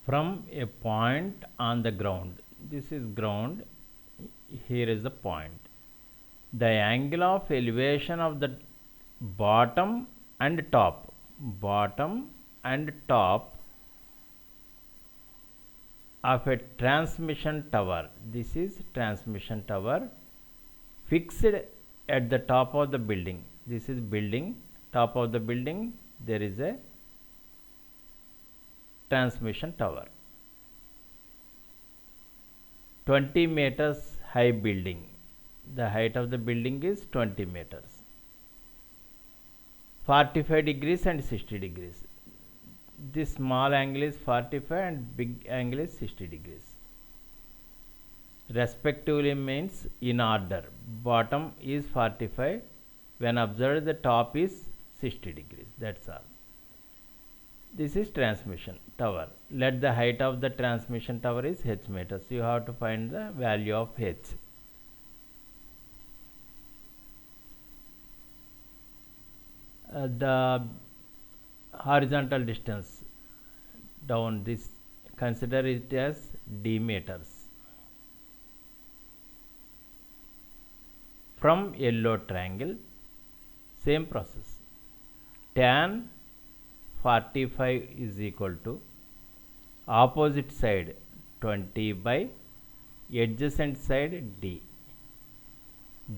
from a point on the ground. This is ground, here is the point. The angle of elevation of the bottom and top of a transmission tower. This is transmission tower fixed at the top of the building. This is building, top of the building there is a transmission tower. 20 meters high building. The height of the building is 20 meters. 45 degrees and 60 degrees. This small angle is 45 and big angle is 60 degrees. Respectively means in order. Bottom is 45. When observed, the top is 60 degrees. That's all. This is transmission tower. Let the height of the transmission tower is h meters. You have to find the value of h. The horizontal distance down, this consider it as d meters. From yellow triangle, same process. Tan 45 is equal to opposite side 20 by adjacent side d.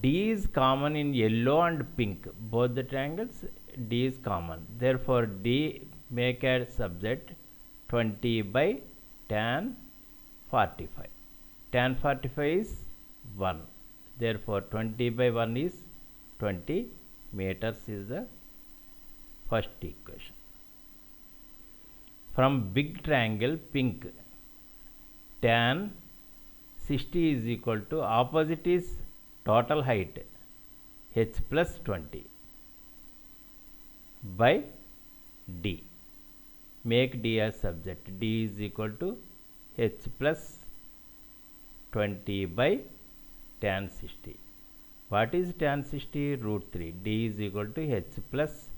D is common in yellow and pink, both the triangles. D is common, therefore D make a subject 20 by tan 45. Tan 45 is 1, therefore 20 by 1 is 20 meters is the first equation. From big triangle pink, tan 60 is equal to opposite is total height h plus 20 by d. Make d as subject. D is equal to h plus 20 by tan 60. What is tan 60? Root 3. D is equal to h plus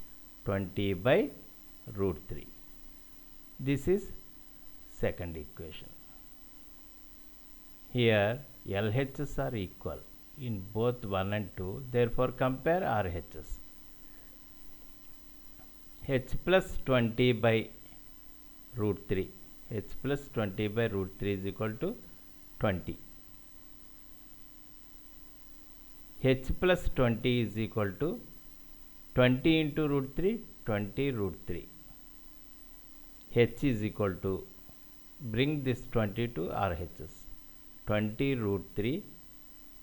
20 by root 3. This is second equation. Here LHS are equal in both 1 and 2, therefore compare RHS. h plus 20 by root 3. h plus 20 by root 3 is equal to 20. h plus 20 is equal to 20 into root 3, 20 root 3. h is equal to, bring this 20 to RHS. 20 root 3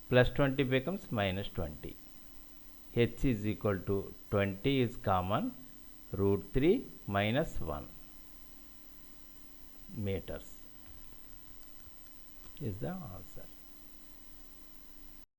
plus 20 becomes minus 20. h is equal to 20 is common, root 3 minus 1 meters is the answer.